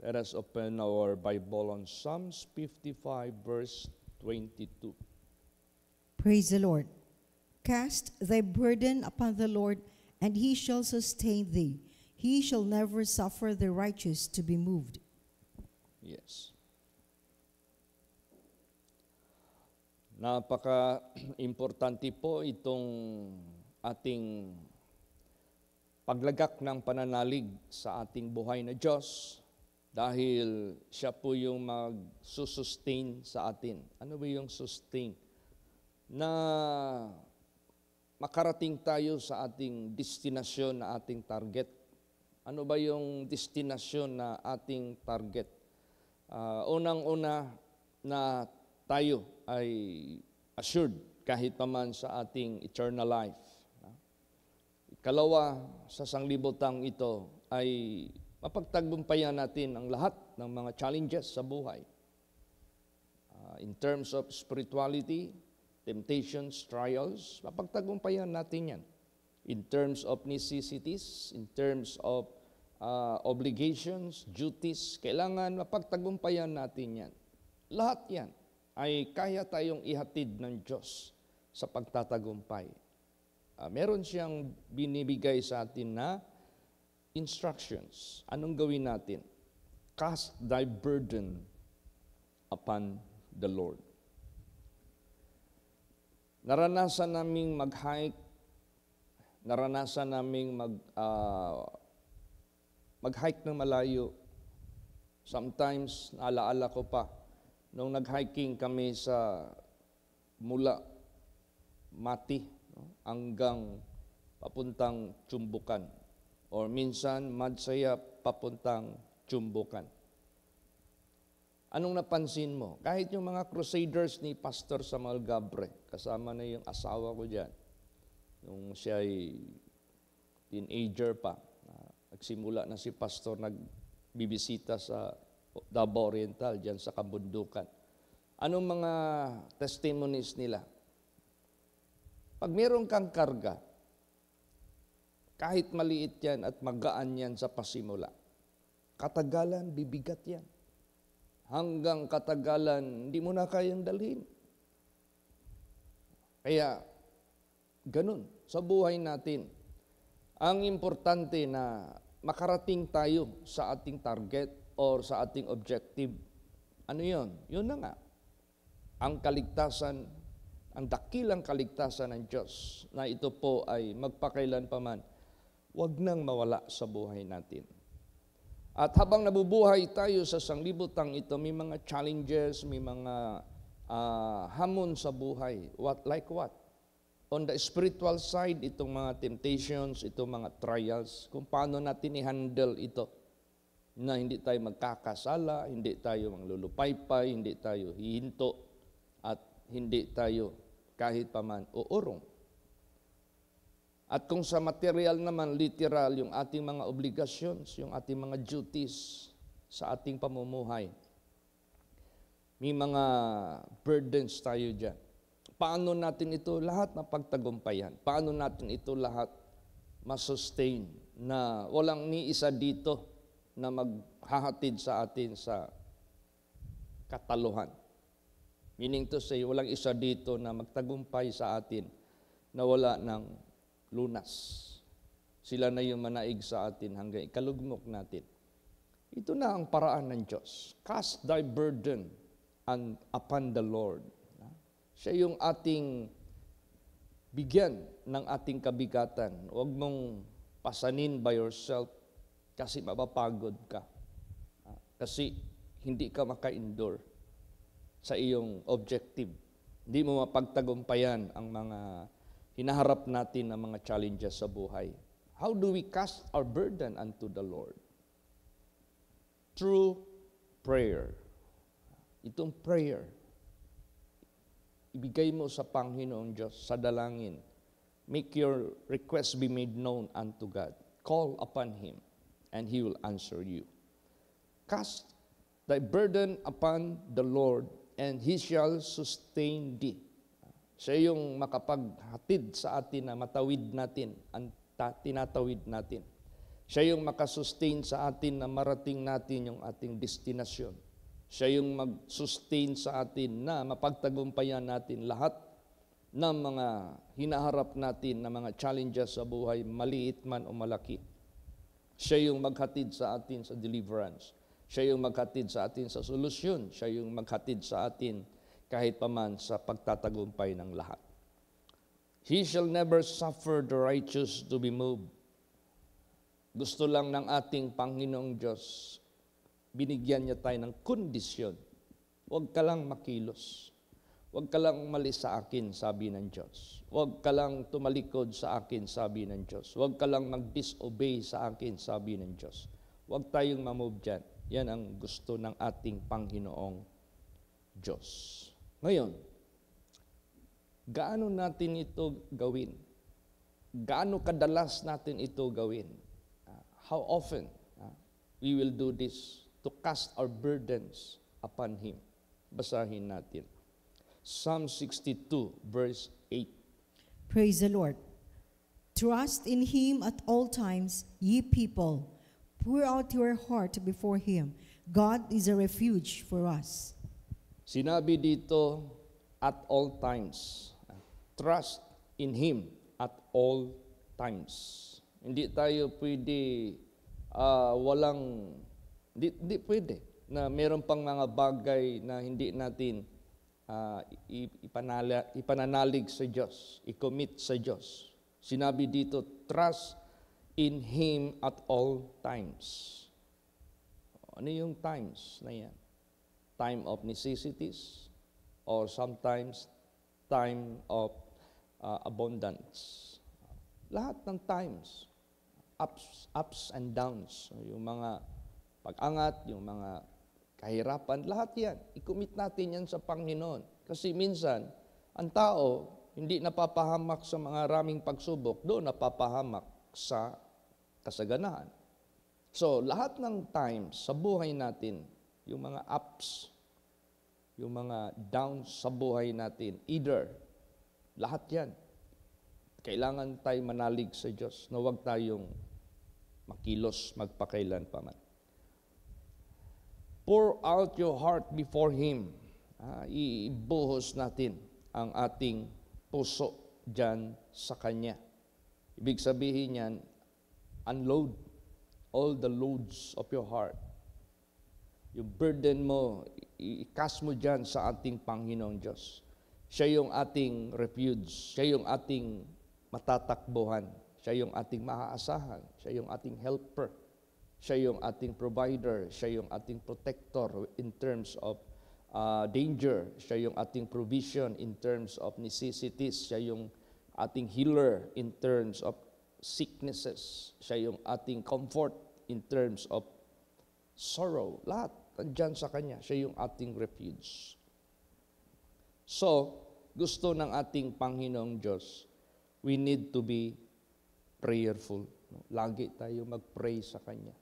Let us open our Bible on Psalms 55, verse 22. Praise the Lord. Cast thy burden upon the Lord, and he shall sustain thee. He shall never suffer the righteous to be moved. Yes. Napaka-importante po itong ating paglagak ng pananalig sa ating buhay na Diyos dahil siya po yung mag-sustain sa atin. Ano ba yung sustain? Na makarating tayo sa ating destinasyon na ating target. Ano ba yung destinasyon na ating target? Unang-una na tayo ay assured kahit paman sa ating eternal life. Ikalawa, sa sanglibotang ito ay mapagtagumpayan natin ang lahat ng mga challenges sa buhay. In terms of spirituality, temptations, trials, mapagtagumpayan natin yan. In terms of necessities, in terms of obligations, duties, kailangan mapagtagumpayan natin yan. Lahat yan ay kaya tayong ihatid ng Diyos sa pagtatagumpay. Meron siyang binibigay sa atin na instructions. Anong gawin natin? Cast thy burden upon the Lord. Naranasan naming mag-hike, naranasan naming mag-hike ng malayo. Sometimes, naalaala ko pa, nung nag-hiking kami mula Mati hanggang papuntang Chumbukan. Or minsan, Madsaya papuntang Chumbukan. Anong napansin mo? Kahit yung mga crusaders ni Pastor Samuel Gabre, kasama na yung asawa ko dyan, nung siya ay teenager pa, nagsimula na si Pastor nagbibisita sa Davao Oriental, dyan sa kabundukan. Anong mga testimonies nila? Pag meron kang karga, kahit maliit yan at magaan yan sa pasimula, katagalan, bibigat yan. Hanggang katagalan, hindi mo na kayang dalhin. Kaya, ganun, sa buhay natin, ang importante na makarating tayo sa ating target or sa ating objective. Ano yun? Yun na nga. Ang kaligtasan, ang dakilang kaligtasan ng Diyos na ito po ay magpakailan pa man, huwag nang mawala sa buhay natin. At habang nabubuhay tayo sa sanglibotang ito, may mga challenges, may mga hamon sa buhay. Like what? On the spiritual side, itong mga temptations, itong mga trials, kung paano natin i-handle ito, na hindi tayo magkakasala, hindi tayo manglulupaypay, hindi tayo hihinto, at hindi tayo kahit paman uurong. At kung sa material naman, literal, yung ating mga obligations, yung ating mga duties sa ating pamumuhay, may mga burdens tayo dyan. Paano natin ito lahat mapagtagumpayan? Paano natin ito lahat masustain na walang ni isa dito na maghahatid sa atin sa kataluhan? Meaning to say, walang isa dito na magtagumpay sa atin na wala ng lunas. Sila na yung manaig sa atin hanggang ikalugmok natin. Ito na ang paraan ng Diyos. Cast thy burden upon the Lord. Siya yung ating bigyan ng ating kabigatan. Huwag mong pasanin by yourself kasi mapapagod ka. Kasi hindi ka maka-endure sa iyong objective. Hindi mo mapagtagumpayan ang mga hinaharap natin na mga challenges sa buhay. How do we cast our burden unto the Lord? Through prayer. Itong prayer, ibigay mo sa Panginoong Diyos, sa dalangin. Make your request be made known unto God. Call upon Him, and He will answer you. Cast thy burden upon the Lord, and He shall sustain thee. Siya yung makapaghatid sa atin na matawid natin, ang tinatawid natin. Siya yung makasustain sa atin na marating natin yung ating destinasyon. Siya yung mag-sustain sa atin na mapagtagumpayan natin lahat ng mga hinaharap natin na mga challenges sa buhay, maliit man o malaki. Siya yung maghatid sa atin sa deliverance. Siya yung maghatid sa atin sa solusyon. Siya yung maghatid sa atin kahit paman sa pagtatagumpay ng lahat. He shall never suffer the righteous to be moved. Gusto lang ng ating Panginoong Diyos, binigyan niya tayo ng kondisyon. Huwag ka lang makilos. Huwag ka lang umalis sa akin, sabi ng Diyos. Huwag ka lang tumalikod sa akin, sabi ng Diyos. Huwag ka lang mag-disobey sa akin, sabi ng Diyos. Huwag tayong mamove dyan. Yan ang gusto ng ating Panginoong Diyos. Ngayon, gaano natin ito gawin? Gaano kadalas natin ito gawin? How often we will do this to cast our burdens upon Him? Basahin natin. Psalm 62, verse 8. Praise the Lord. Trust in Him at all times, ye people. Pour out your heart before Him. God is a refuge for us. Sinabi dito, at all times. Trust in Him at all times. Hindi tayo pwede, hindi pwede na meron pang mga bagay na hindi natin ipananalig sa Diyos, i-commit sa Diyos. Sinabi dito, trust in Him at all times. Ano yung times na yan? Time of necessities or sometimes time of abundance. Lahat ng times. Ups and downs, yung mga pag-angat, yung mga kahirapan, lahat yan. I-commit natin yan sa Panginoon. Kasi minsan, ang tao, hindi napapahamak sa mga raming pagsubok, doon napapahamak sa kasaganahan. So, lahat ng times sa buhay natin, yung mga ups, yung mga downs sa buhay natin, either, lahat yan. Kailangan tayo manalig sa Diyos na huwag tayong makilos magpakailan pa man. Pour out your heart before Him. Ibuhos natin ang ating puso dyan sa Kanya. Ibig sabihin yan, unload all the loads of your heart. Yung burden mo, i-cast mo dyan sa ating Panginoong Diyos. Siya yung ating refuge. Siya yung ating matatakbuhan. Siya yung ating maaasahan. Siya yung ating helper. Siya yung ating provider. Siya yung ating protector in terms of danger. Siya yung ating provision in terms of necessities. Siya yung ating healer in terms of sicknesses. Siya yung ating comfort in terms of sorrow. Lahat andyan sa Kanya. Siya yung ating refuge. So, gusto ng ating Panginoong Diyos, we need to be prayerful. Lagi tayo mag-pray sa Kanya.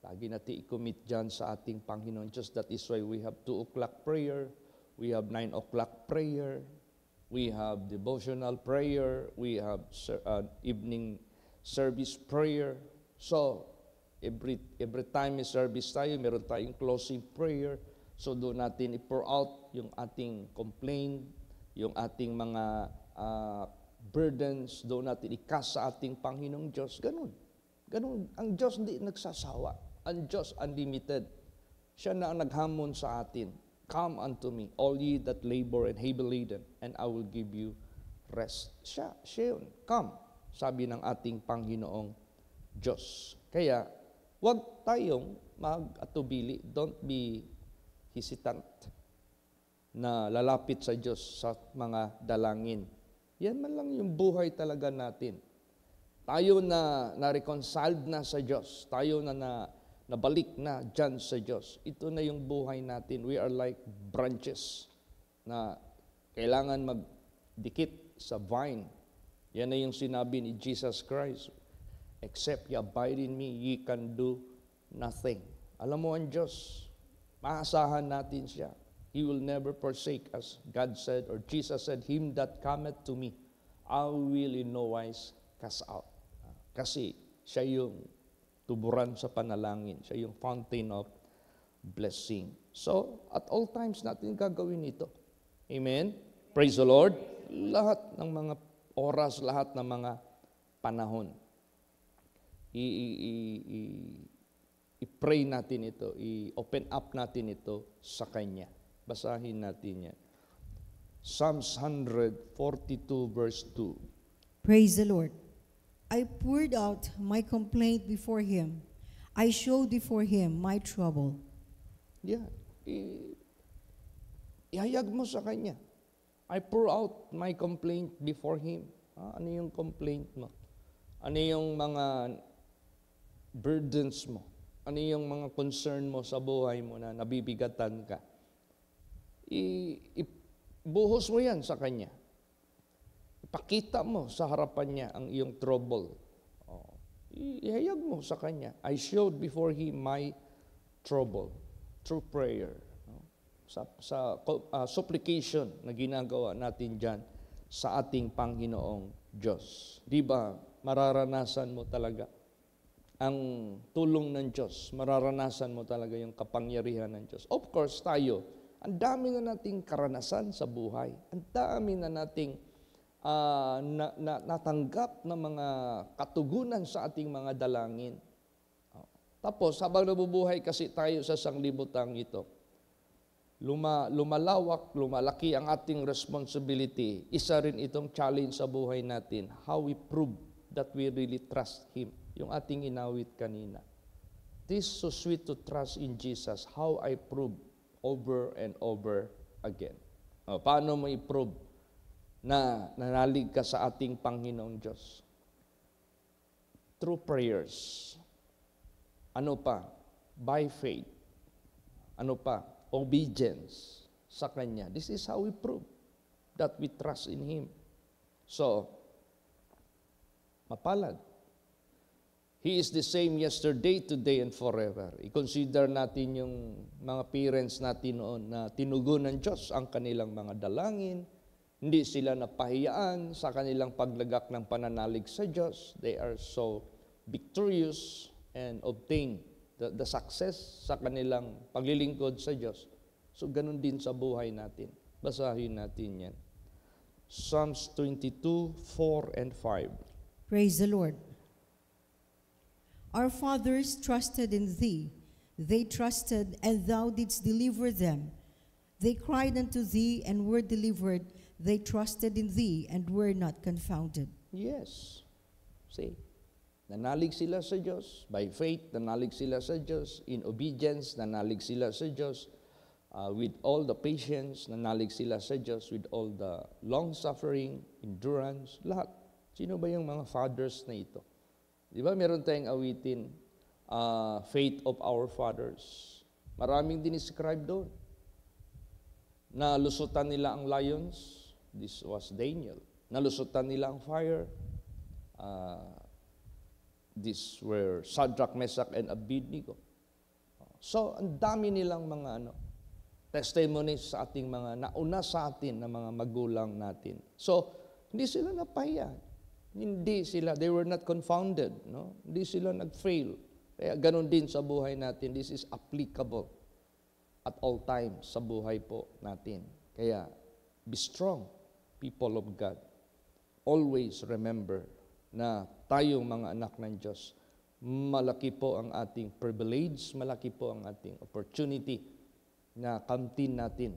Lagi natin i-commit dyan sa ating Panginoon Diyos. That is why we have 2 o'clock prayer, we have 9 o'clock prayer, we have devotional prayer, we have evening service prayer. So, every time may service tayo, meron tayong closing prayer. So, doon natin i-pour out yung ating complaint, yung ating mga burdens, doon natin i-cast sa ating Panginoong Diyos. Ganun. Ganun. Ang Diyos hindi nagsasawa. Ang Diyos unlimited. Siya na ang naghamon sa atin. Come unto me, all ye that labor and heavy laden, and I will give you rest. Siya yun. Come, sabi ng ating Panginoong Diyos. Kaya, huwag tayong mag-atubili. Don't be hesitant na lalapit sa Diyos sa mga dalangin. Yan man lang yung buhay talaga natin. Tayo na na-reconciled na sa Diyos. Tayo na nabalik na dyan sa Diyos. Ito na yung buhay natin. We are like branches na kailangan magdikit sa vine. Yan na yung sinabi ni Jesus Christ. Except ye abide in me, ye can do nothing. Alam mo ang Diyos, maasahan natin siya. He will never forsake us. God said, or Jesus said, Him that cometh to me, I will in no wise cast out. Kasi Siya yung tuburan sa panalangin. Siya yung fountain of blessing. So, at all times natin gagawin ito. Amen? Praise the Lord. Lahat ng mga oras, lahat ng mga panahon. I-pray natin ito. I-open up natin ito sa Kanya. Basahin natin yan. Psalms 142 verse 2. Praise the Lord. I poured out my complaint before him. I showed before him my trouble. Yeah. Ihayag mo sa Kanya. I pour out my complaint before Him. Ano yung complaint mo? Ano yung mga burdens mo? Ano yung mga concern mo sa buhay mo na nabibigatan ka? Buhos mo yan sa Kanya. Ipakita mo sa harapan niya ang iyong trouble. Ihayag mo sa Kanya. I showed before Him my trouble through prayer. Sa supplication na ginagawa natin dyan sa ating Panginoong Diyos. Di ba, mararanasan mo talaga ang tulong ng Diyos. Mararanasan mo talaga yung kapangyarihan ng Diyos. Of course, tayo, ang dami na nating karanasan sa buhay. Ang dami na nating natanggap na mga katugunan sa ating mga dalangin. Tapos, habang nabubuhay kasi tayo sa sanglibutang ito, lumalawak, lumalaki ang ating responsibility. Isa rin itong challenge sa buhay natin. How we prove that we really trust Him. Yung ating inawit kanina. This is so sweet to trust in Jesus. How I prove over and over again. Paano mo i-prove na nanalig ka sa ating Panginoong Diyos? Through prayers. Ano pa? By faith. Ano pa? Obedience sa Kanya. This is how we prove that we trust in Him. So, mapalad. He is the same yesterday, today, and forever. I-consider natin yung mga parents natin noon na tinugon ng Diyos ang kanilang mga dalangin. Hindi sila napahiyaan sa kanilang paglagak ng pananalig sa Diyos. They are so victorious and obtain the success sa kanilang paglilingkod sa Diyos. So, ganun din sa buhay natin. Basahin natin yan. Psalms 22, 4 and 5. Praise the Lord. Our fathers trusted in Thee. They trusted, and Thou didst deliver them. They cried unto Thee, and were delivered. They trusted in Thee, and were not confounded. Yes. See? Nanalig sila sa Diyos. By faith, nanalig sila sa Diyos. In obedience, nanalig sila sa Diyos. With all the patience, nanalig sila sa Diyos. With all the long-suffering, endurance, lahat. Sino ba yung mga fathers na ito? Di ba meron tayong awitin, faith of our fathers. Maraming dinescribe doon. Nalusutan nila ang lions. This was Daniel. Nalusutan nila ang fire. These were Shadrach, Meshach, and Abednego. So, ang dami nilang mga testimonies sa ating mga nauna sa atin na mga magulang natin. So, hindi sila napahiya. They were not confounded. No? Hindi sila nag-fail. Kaya ganun din sa buhay natin. This is applicable at all times sa buhay po natin. Kaya, be strong, people of God. Always remember na tayong mga anak ng Diyos, malaki po ang ating privilege, malaki po ang ating opportunity na kamtin natin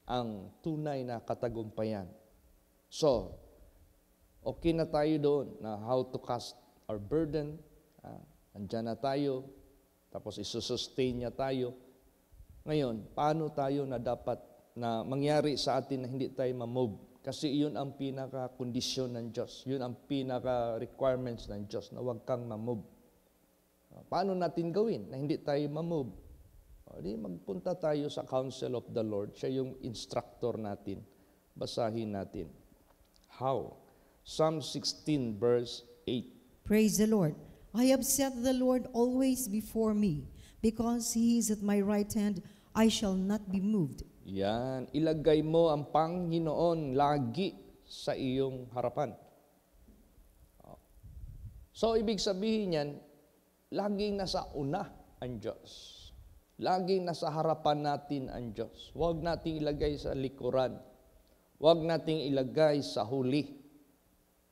ang tunay na katagumpayan. So, okay na tayo doon na how to cast our burden. Andyan na tayo, tapos isusustain niya tayo. Ngayon, paano tayo na dapat na mangyari sa atin na hindi tayo ma-move? Kasi yun ang pinaka-kondisyon ng Diyos. Yun ang pinaka-requirements ng Diyos na huwag kang ma-move. Paano natin gawin na hindi tayo ma-move? Di magpunta tayo sa counsel of the Lord. Siya yung instructor natin. Basahin natin. How? Psalm 16 verse 8. Praise the Lord. I have set the Lord always before me. Because He is at my right hand, I shall not be moved. Yan. Ilagay mo ang Panginoon lagi sa iyong harapan. So, ibig sabihin yan, laging nasa una ang Diyos. Laging nasa harapan natin ang Diyos. Huwag nating ilagay sa likuran. Huwag nating ilagay sa huli.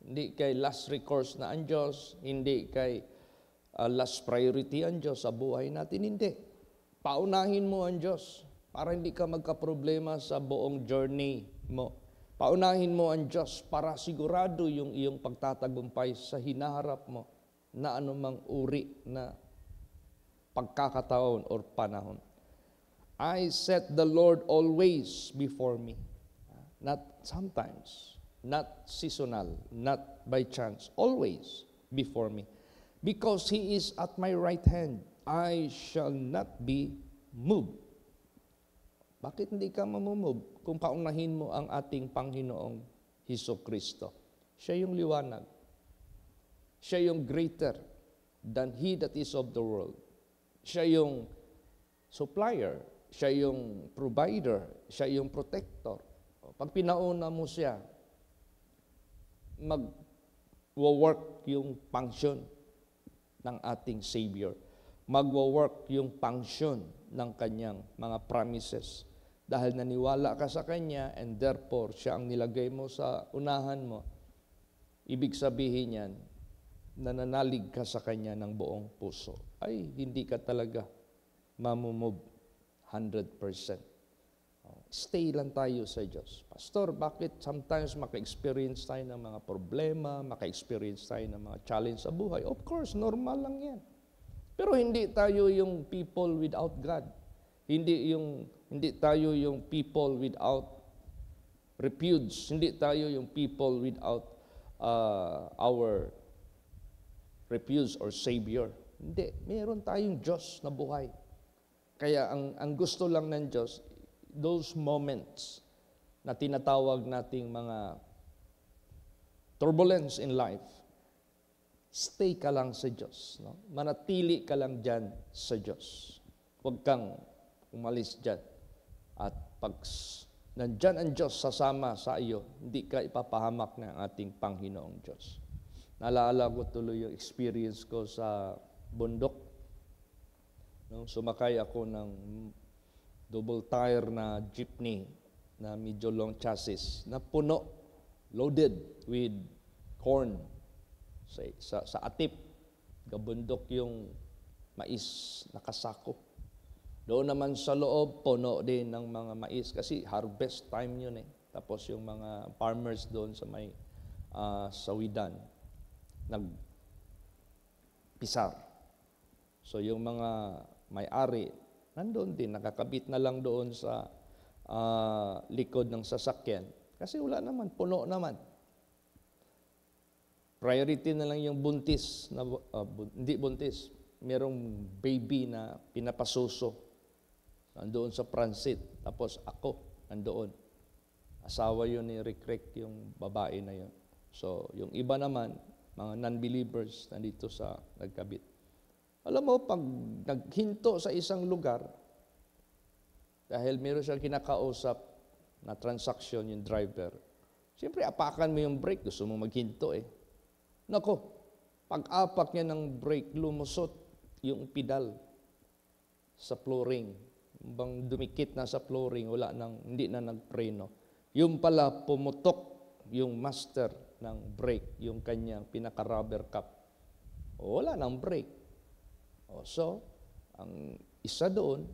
Hindi kay last recourse na ang Diyos, hindi kay last priority ang Diyos sa buhay natin, hindi. Paunahin mo ang Diyos para hindi ka magkaproblema sa buong journey mo. Paunahin mo ang Diyos para sigurado yung iyong pagtatagumpay sa hinaharap mo na anumang uri na pagkakataon or panahon. I set the Lord always before me. Not sometimes, not seasonal, not by chance, always before me. Because He is at my right hand, I shall not be moved. Bakit hindi ka mamumove kung paunahin mo ang ating Panginoong Hesukristo? Siya yung liwanag. Siya yung greater than he that is of the world. Siya yung supplier. Siya yung provider. Siya yung protector. Pag pinauna mo siya, mag-work yung function ng ating Savior. Mag-work yung function ng kanyang mga promises. Dahil naniwala ka sa Kanya and therefore siya ang nilagay mo sa unahan mo, ibig sabihin yan, nananalig ka sa Kanya ng buong puso. Ay, hindi ka talaga mamumove 100%. Stay lang tayo sa Diyos. Pastor, bakit sometimes maka-experience tayo ng mga problema, maka-experience tayo ng mga challenge sa buhay? Of course, normal lang yan. Pero hindi tayo yung people without God. Hindi tayo yung people without refuge. Hindi tayo yung people without our refuge or Savior. Hindi. Meron tayong Diyos na buhay. Kaya ang gusto lang ng Diyos, those moments na tinatawag nating mga turbulence in life, stay ka lang sa Diyos. No? Manatili ka lang dyan sa Diyos. Huwag kang umalis dyan. At pag nandyan ang Diyos sasama sa iyo, hindi ka ipapahamak ng ating Panginoong Diyos. Naalala ko tuloy yung experience ko sa bundok. No? Sumakay ako ng double tire na jeepney na medyo long chassis na puno, loaded with corn sa atip. Gabundok yung mais nakasako. Doon naman sa loob, puno din ng mga mais kasi harvest time yun eh. Tapos yung mga farmers doon sa may sawidan, nagpisar. So yung mga may-ari, nandun din, nakakabit na lang doon sa likod ng sasakyan. Kasi wala naman, puno naman. Priority na lang yung buntis, hindi buntis, merong baby na pinapasuso. Nandoon sa transit. Tapos ako, nandoon. Asawa yun ni Rick, yung babae na yun. So, yung iba naman, mga non-believers, nandito sa nagkabit. Alam mo, pag naghinto sa isang lugar, dahil meron siyang kinakausap na transaction yung driver, siyempre, apakan mo yung brake, gusto mo maghinto eh. Nako, pag-apak niya ng brake, lumusot yung pedal sa flooring. Bang dumikit na sa flooring, hindi na nagpreno. Yung pala, pumutok yung master ng brake, yung kanyang pinaka-rubber cap. Wala nang brake. So, ang isa doon,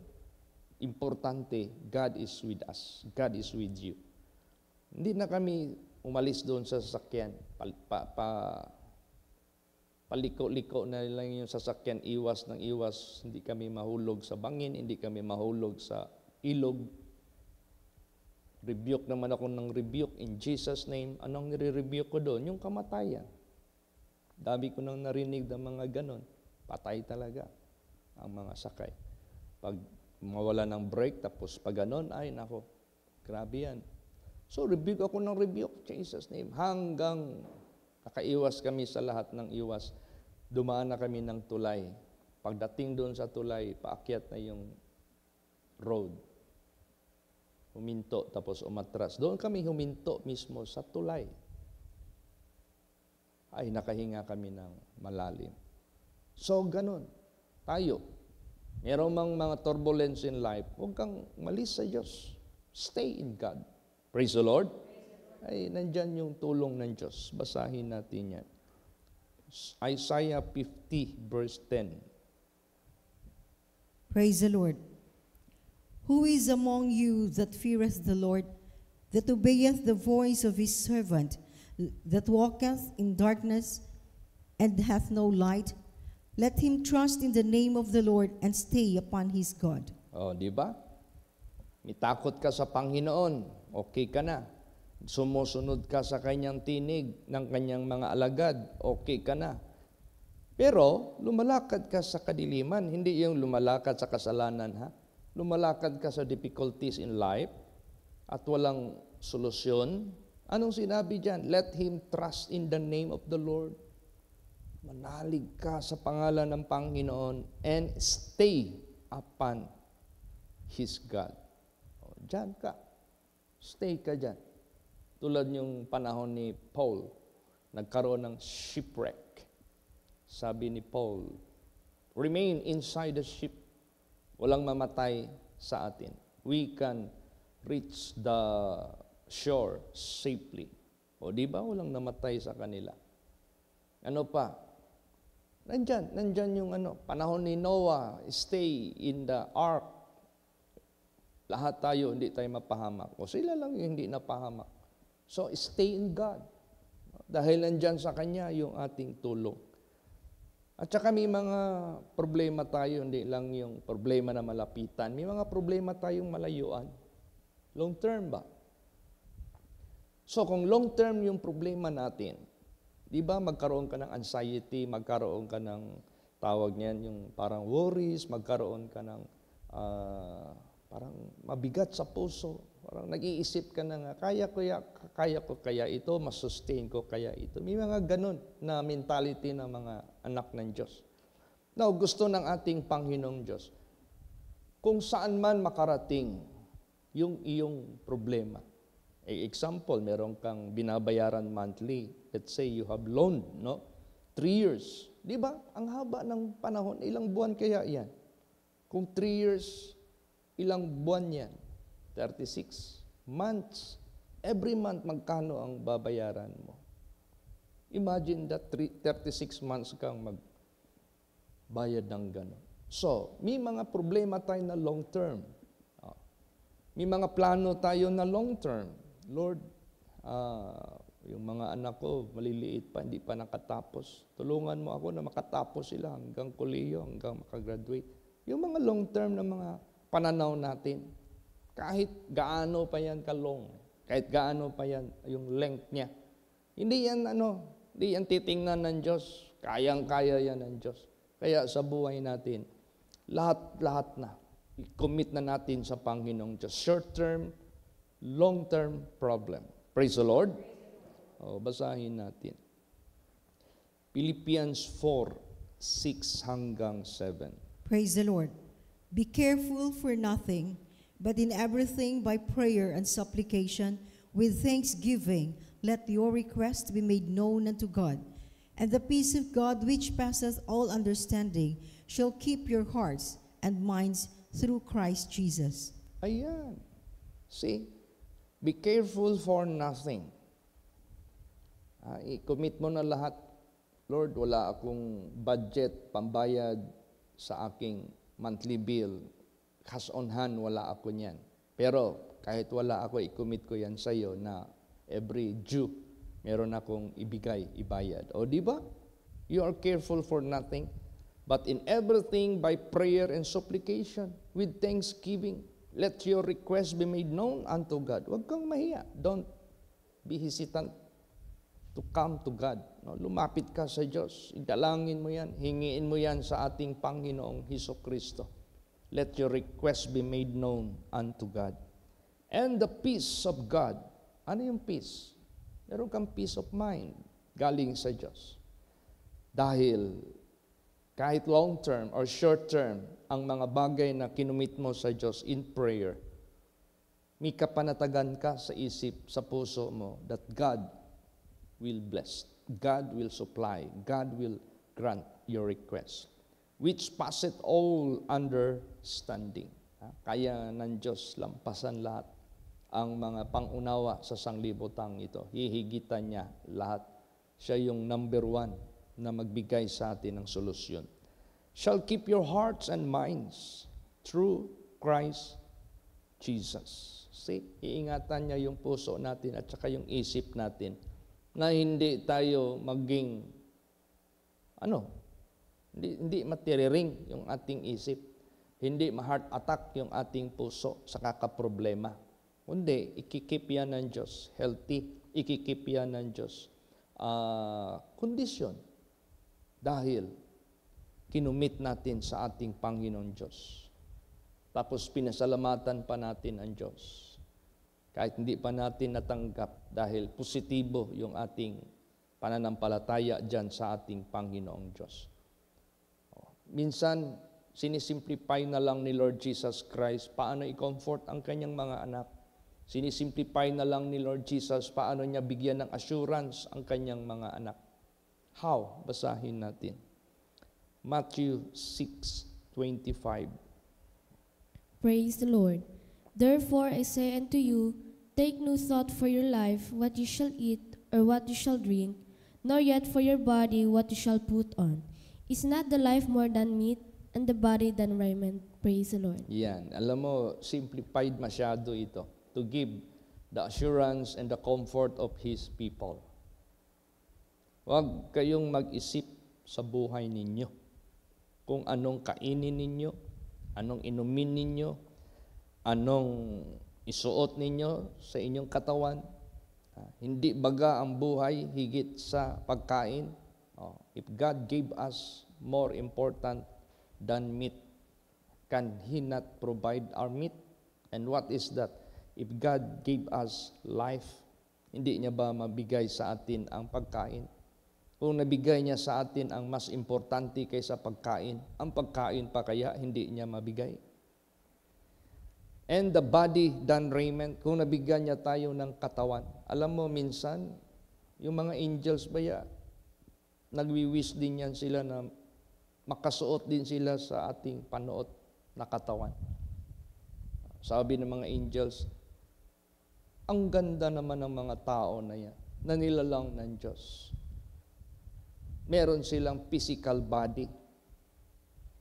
importante, God is with us. God is with you. Hindi na kami umalis doon sa sasakyan. Paliko-liko na lang yung sasakyan, iwas ng iwas. Hindi kami mahulog sa bangin, hindi kami mahulog sa ilog. Rebuke naman ako ng rebuke in Jesus' name. Anong nire-rebuke ko doon? Yung kamatayan. Dami ko nang narinig ng mga ganon. Patay talaga ang mga sakay. Pag mawala ng brake, tapos pag ganon, ay nako, grabe yan. So rebuke ako ng rebuke, Jesus' name. Hanggang nakaiwas kami sa lahat ng iwas. Dumaan na kami ng tulay. Pagdating doon sa tulay, paakyat na yung road. Huminto, tapos umatras. Doon kami huminto mismo sa tulay. ay nakahinga kami ng malalim. So, ganun. Tayo. Merong mga turbulence in life, huwag kang malis sa Diyos. Stay in God. Praise the Lord. Ay, nandyan yung tulong ng Diyos. Basahin natin yan. Isaiah 50 verse 10. Praise the Lord. Who is among you that feareth the Lord, that obeyeth the voice of his servant, that walketh in darkness and hath no light? Let him trust in the name of the Lord and stay upon his God. Oh, di ba? Mitakot ka sa Panginoon, okay ka na. Sumusunod ka sa kanyang tinig ng kanyang mga alagad, okay ka na. Pero lumalakad ka sa kadiliman, hindi yung lumalakad sa kasalanan, ha? Lumalakad ka sa difficulties in life at walang solusyon. Anong sinabi diyan? Let him trust in the name of the Lord. Manalig ka sa pangalan ng Panginoon and stay upon his God. O, diyan ka. Stay ka diyan. Tulad yung panahon ni Paul, nagkaroon ng shipwreck. Sabi ni Paul, remain inside the ship. Walang mamatay sa atin. We can reach the shore safely. O di ba walang namatay sa kanila? Ano pa? Nandyan yung panahon ni Noah, stay in the ark. Lahat tayo, hindi tayo mapahamak. O sila lang yung hindi napahamak. So, stay in God. Dahil nandyan sa Kanya yung ating tulong. At saka may mga problema tayo, hindi lang yung problema na malapitan. May mga problema tayong malayuan. Long term ba? So, kung long term yung problema natin, di ba magkaroon ka ng anxiety, magkaroon ka ng tawag niyan, yung parang worries, magkaroon ka ng parang mabigat sa puso. Parang nag-iisip ka na nga, kaya ko kaya ito, masustain ko kaya ito. May mga ganun na mentality ng mga anak ng Diyos. Now, gusto ng ating Panginoong Diyos, kung saan man makarating yung iyong problema. Example, meron kang binabayaran monthly. Let's say you have loan, no? 3 years. Di ba? Ang haba ng panahon. Ilang buwan kaya yan? Kung 3 years, ilang buwan yan? 36 months. Every month, magkano ang babayaran mo? Imagine that 36 months kang magbayad ng gano'n. So, may mga problema tayo na long term. May mga plano tayo na long term. Lord, yung mga anak ko, maliliit pa, hindi pa nakatapos. Tulungan mo ako na makatapos sila hanggang kolehiyo, hanggang makagraduate. Yung mga long term na mga pananaw natin, kahit gaano pa yan kalong, kahit gaano pa yan yung length niya, hindi yan titingnan ng Diyos. Kayang-kaya yan ng Diyos. Kaya sa buhay natin, lahat na, i-commit na natin sa Panginoong Diyos. Short-term, long-term problem. Praise the Lord. Basahin natin. Philippians 4:6 hanggang 7. Praise the Lord. Be careful for nothing, but in everything by prayer and supplication, with thanksgiving, let your requests be made known unto God. And the peace of God, which passeth all understanding, shall keep your hearts and minds through Christ Jesus. Ayan. See? Be careful for nothing. I-commit mo na lahat. Lord, wala akong budget, pambayad sa aking monthly bill. Cash on hand, wala ako niyan. Pero kahit wala ako, i-commit ko yan sa iyo na every due, meron akong ibayad. O di ba? You are careful for nothing, but in everything by prayer and supplication, with thanksgiving, let your request be made known unto God. Huwag kang mahiya. Don't be hesitant to come to God. No, lumapit ka sa Diyos. Idalangin mo yan. Hingiin mo yan sa ating Panginoong Hesukristo. Let your request be made known unto God. And the peace of God. Ano yung peace? Meron kang peace of mind galing sa Diyos. Dahil kahit long term or short term, ang mga bagay na kinumit mo sa Diyos in prayer, may kapanatagan ka sa isip, sa puso mo, that God will bless God will supply, God will grant your request, which passeth all understanding. Kaya ng Diyos lampasan lahat ang mga pangunawa sa sanglibutang ito. Hihigitan niya lahat. Siya yung number 1 na magbigay sa atin ng solusyon. Shall keep your hearts and minds through Christ Jesus. See, iingatan niya yung puso natin at saka yung isip natin na hindi tayo maging hindi matiriring yung ating isip. Hindi ma-heart attack yung ating puso sa kakaproblema. Kundi, ikikip yan ng Diyos. Healthy, ikikip yan ng Diyos. Kondisyon. Dahil, kinumit natin sa ating Panginoon Diyos. Tapos, pinasalamatan pa natin ang Diyos. Kahit hindi pa natin natanggap dahil positibo yung ating pananampalataya dyan sa ating Panginoong Diyos. Minsan, sinisimplify na lang ni Lord Jesus Christ paano i-comfort ang kanyang mga anak. Sinisimplify na lang ni Lord Jesus paano niya bigyan ng assurance ang kanyang mga anak. How? Basahin natin. Matthew 6:25. Praise the Lord. Therefore I say unto you, take no thought for your life, what you shall eat, or what you shall drink, nor yet for your body, what you shall put on. Is not the life more than meat, and the body than raiment? Praise the Lord. Yan. Alam mo, simplified masyado ito to give the assurance and the comfort of His people. Huwag kayong mag-isip sa buhay ninyo kung anong kainin ninyo, anong inumin ninyo, anong isuot ninyo sa inyong katawan. Hindi baga ang buhay higit sa pagkain? If God gave us more important than meat, can He not provide our meat? And what is that? If God gave us life, hindi niya ba mabigay sa atin ang pagkain? Kung nabigay niya sa atin ang mas importante kaysa pagkain, ang pagkain pa kaya hindi niya mabigay? And the body than raiment, kung nabigyan niya tayo ng katawan. Alam mo, minsan, yung mga angels ba nagwi-wish din yan sila na makasuot din sila sa ating panuot na katawan. Sabi ng mga angels, ang ganda naman ng mga tao na yan, na nilalang ng Diyos. Meron silang physical body,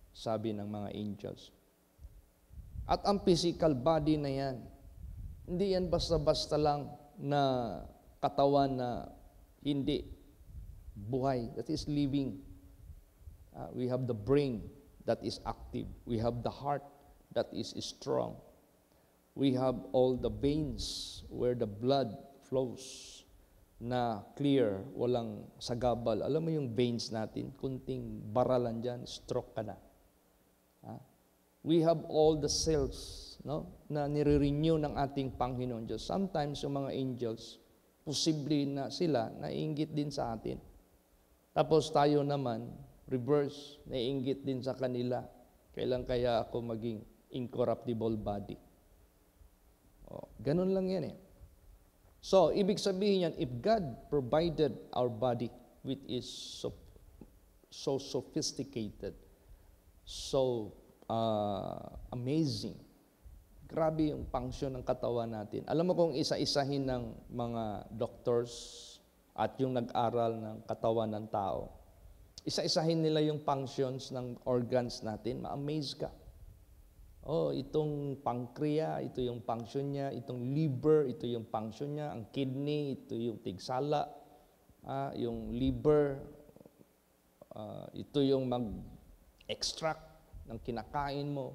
sabi ng mga angels. At ang physical body na yan, hindi yan basta-basta lang na katawan na hindi buhay, that is living. We have the brain that is active. We have the heart that is strong. We have all the veins where the blood flows na clear, walang sagabal. Alam mo yung veins natin, kunting baralan dyan, stroke ka na. We have all the cells na nire-renew ng ating Panginoon Diyos. Sometimes yung mga angels, posible na sila naiinggit din sa atin. Tapos tayo naman, reverse, naiinggit din sa kanila. Kailan kaya ako maging incorruptible body? Ganun lang yan eh. So, ibig sabihin yan, if God provided our body, which is so sophisticated, so amazing, grabe yung function ng katawan natin. Alam mo kung isa-isahin ng mga doctors at yung nag-aral ng katawan ng tao, isa-isahin nila yung functions ng organs natin, ma-amaze ka. Itong pancreas, ito yung function niya, itong liver, ito yung function niya, ang kidney, ito yung tigsala, yung liver, ito yung mag-extract ng kinakain mo.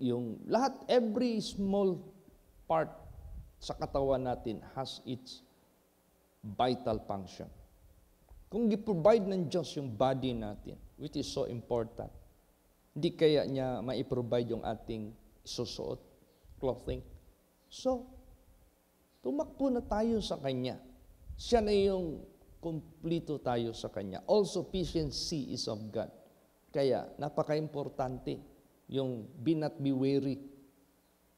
Yung lahat, every small part sa katawan natin has its vital function. Kung i-provide ng Diyos yung body natin, which is so important, hindi kaya niya ma-provide yung ating susuot, clothing. So, tumakbo na tayo sa Kanya. Siya na yung kumplito tayo sa Kanya. All sufficiency is of God. Kaya, napaka-importante yung be not be weary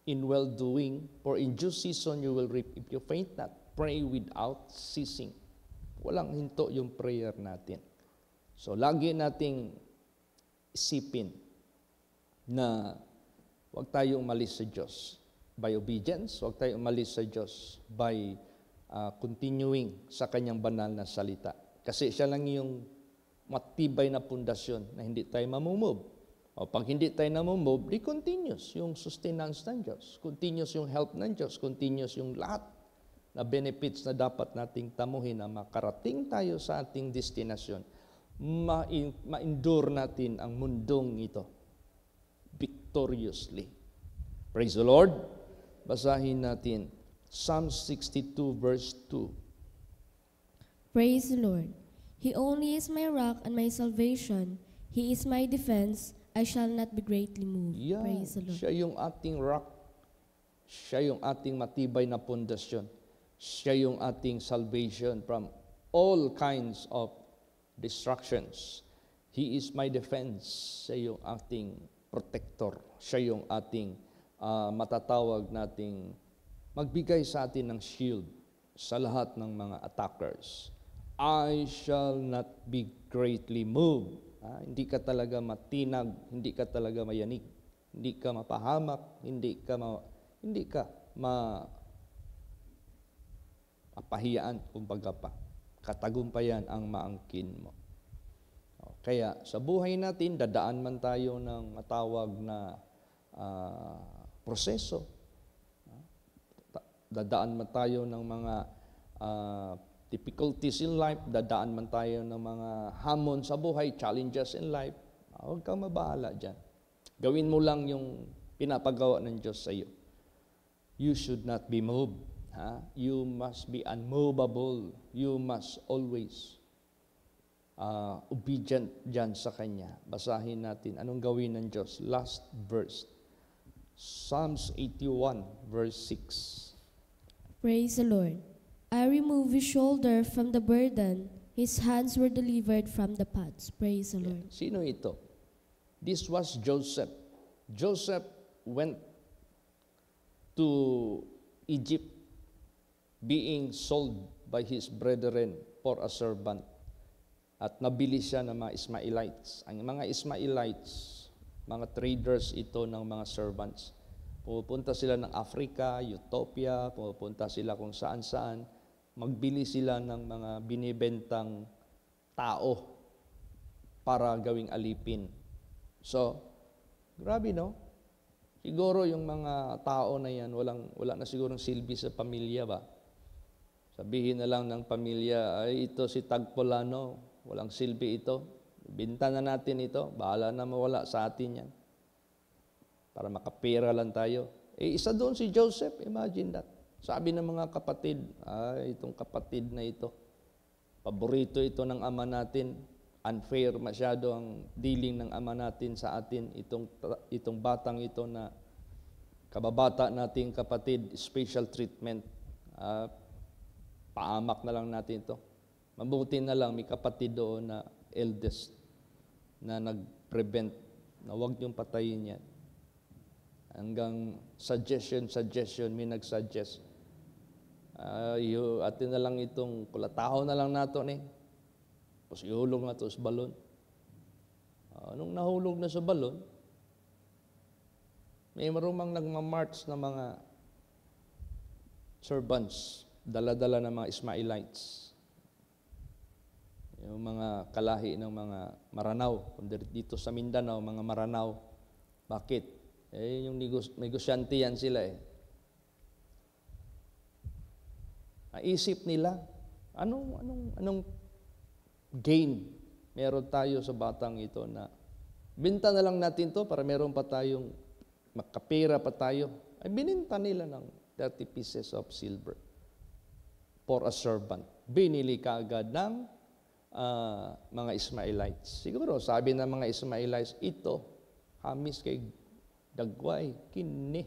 in well-doing, for in due season you will reap if you faint not. pray without ceasing. Walang hinto yung prayer natin. So, lagi nating isipin na huwag tayong umalis sa Diyos by obedience, huwag tayong umalis sa Diyos by continuing sa Kanyang banal na salita. Kasi siya lang yung matibay na pundasyon na hindi tayo mamumove. O pag hindi tayo namumove, di continuous yung sustenance ng Diyos, continuous yung help ng Diyos, continuous yung lahat na benefits na dapat nating tamuhin na makarating tayo sa ating destinasyon, ma-endure natin ang mundong ito victoriously. Praise the Lord. Basahin natin Psalm 62 verse 2. Praise the Lord. He only is my rock and my salvation. He is my defense. I shall not be greatly moved. Yeah, Praise the Lord. siya yung ating rock. Siya yung ating matibay na pundasyon. Siya yung ating salvation from all kinds of destructions. He is my defense. Siya yung ating protector. Siya yung ating matatawag nating magbigay sa atin ng shield sa lahat ng mga attackers. I shall not be greatly moved. Hindi ka talaga matinag, hindi ka talaga mayanig, hindi ka mapahamak, hindi ka mapahiyaan, kumbaga pa. Katagumpayan ang maangkin mo. Kaya sa buhay natin, dadaan man tayo ng matawag na proseso. Dadaan man tayo ng mga difficulties in life, dadaan man tayo ng mga hamon sa buhay, challenges in life. Huwag kang mabahala dyan. Gawin mo lang yung pinapagawa ng Diyos sa iyo. You should not be moved. You must be unmovable. You must always obedient dyan sa Kanya. Basahin natin anong gawin ng Diyos. Last verse. Psalms 81 verse 6. Praise the Lord. I remove his shoulder from the burden. His hands were delivered from the pots. Praise the Lord. Sino ito? This was Joseph. Joseph went to Egypt being sold by his brethren for a servant. At nabili siya ng mga Ismaelites. Ang mga Ismaelites, mga traders ito ng mga servants. Pupunta sila ng Africa, Ethiopia, pupunta sila kung saan-saan. Magbili sila ng mga binibentang tao para gawing alipin. So, grabe no? Siguro yung mga tao na yan, wala na sigurong silbi sa pamilya ba? Sabihin na lang ng pamilya, ay ito si Tagpolano, walang silbi ito. Binta na natin ito, bahala na mawala sa atin yan. Para makapera lang tayo. Isa doon si Joseph, imagine that. Sabi ng mga kapatid, itong kapatid na ito, paborito ito ng ama natin, unfair masyado ang dealing ng ama natin sa atin, itong batang ito na kababata nating kapatid, special treatment, paamak na lang natin ito. Mabuti na lang, may kapatid doon na eldest na nag-prevent na huwag niyong patayin yan. Hanggang suggestion, may nag-suggest. Atin na lang itong kulataho na lang nato ni. Tapos ihulog na ito sa balon. Nung nahulog na sa balon, may marumang nagmamarch na mga servants, dala-dala ng mga Ismaelites. Yung mga kalahi ng mga Maranao, dito sa Mindanao, mga Maranao. Bakit? Yung negosyante yan sila Naisip nila, anong gain meron tayo sa batang ito na binta na lang natin to para meron pa tayong makapera pa tayo. Ay bininta nila ng 30 pieces of silver for a servant. Binili kaagad ng mga Ismaelites. Siguro, sabi ng mga Ismaelites, ito, hamis kay dagway, kini.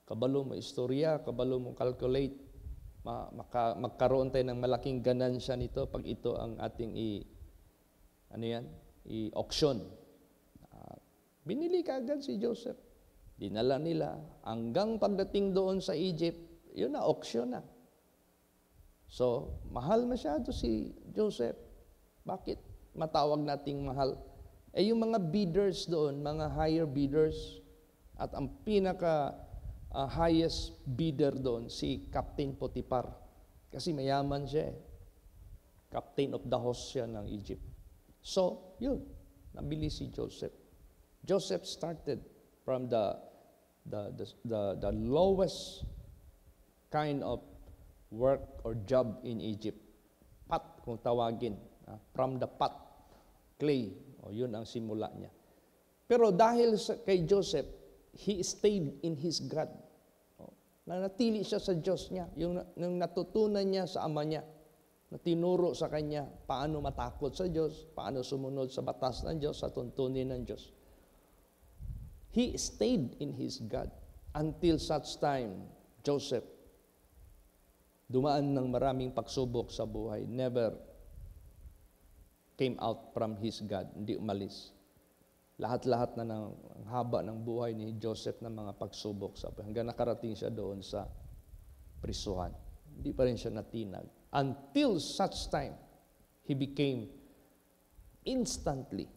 Kabalo mo istorya, kabalo mo calculate. Magkaroon tayo ng malaking ganansya nito pag ito ang ating i-auction. Binili kaagad si Joseph. Dinala nila. Hanggang pagdating doon sa Egypt, yun na, auction na. So, mahal masyado si Joseph. Bakit matawag nating mahal? Yung mga bidders doon, mga higher bidders, at ang pinaka highest bidder doon, si Captain Potiphar. Kasi mayaman siya eh. Captain of the host siya ng Egypt. So, yun, nabili si Joseph. Joseph started from the lowest kind of work or job in Egypt. Pot, kung tawagin. From the pot, clay. O, yun ang simula niya. Pero dahil kay Joseph, he stayed in his God. Nanatili siya sa Diyos niya. Yung natutunan niya sa ama niya, na tinuro sa kanya paano matakot sa Diyos, paano sumunod sa batas ng Diyos, sa tuntunin ng Diyos. He stayed in his God until such time, Joseph, dumaan ng maraming pagsubok sa buhay, never came out from his God, hindi umalis. Lahat-lahat na ng haba ng buhay ni Joseph ng mga pagsubok sa hanggang nakarating siya doon sa prisuhan. Hindi pa rin siya natinag. Until such time, he became instantly,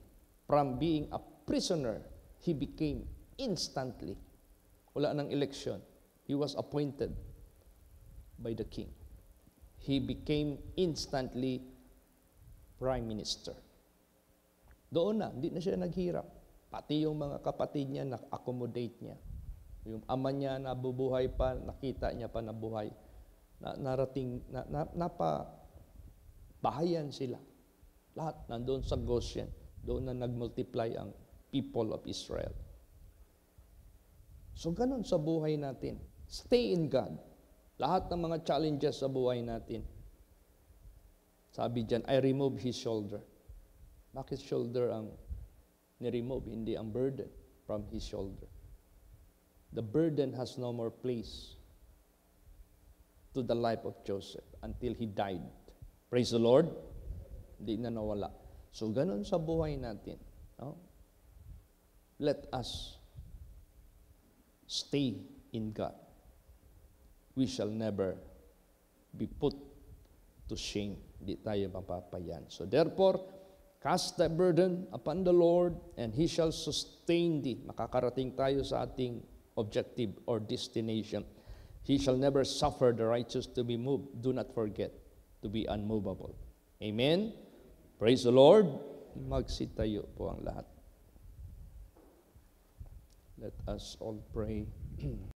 from being a prisoner, he became instantly, wala nang election, he was appointed by the king. He became instantly prime minister. Doon na, hindi na siya naghirap. Pati yung mga kapatid niya, na-accommodate niya. Yung ama niya nabubuhay pa, nakita niya pa nabuhay. Napabahayan sila. Lahat nandoon sa Goshen. Doon na nagmultiply ang people of Israel. So ganun sa buhay natin. Stay in God. Lahat ng mga challenges sa buhay natin. Sabi dyan, I remove his shoulder. Bakit shoulder ang ni-remove, hindi ang burden from his shoulder? The burden has no more place to the life of Joseph until he died. Praise the Lord. Hindi na nawala. So, ganun sa buhay natin. No? Let us stay in God. We shall never be put to shame. Hindi tayo mapapayan. So, therefore, cast thy burden upon the Lord, and He shall sustain thee. Makakarating tayo sa ating objective or destination. He shall never suffer the righteous to be moved. Do not forget to be unmovable. Amen? Praise the Lord. Magsitayo po ang lahat. Let us all pray.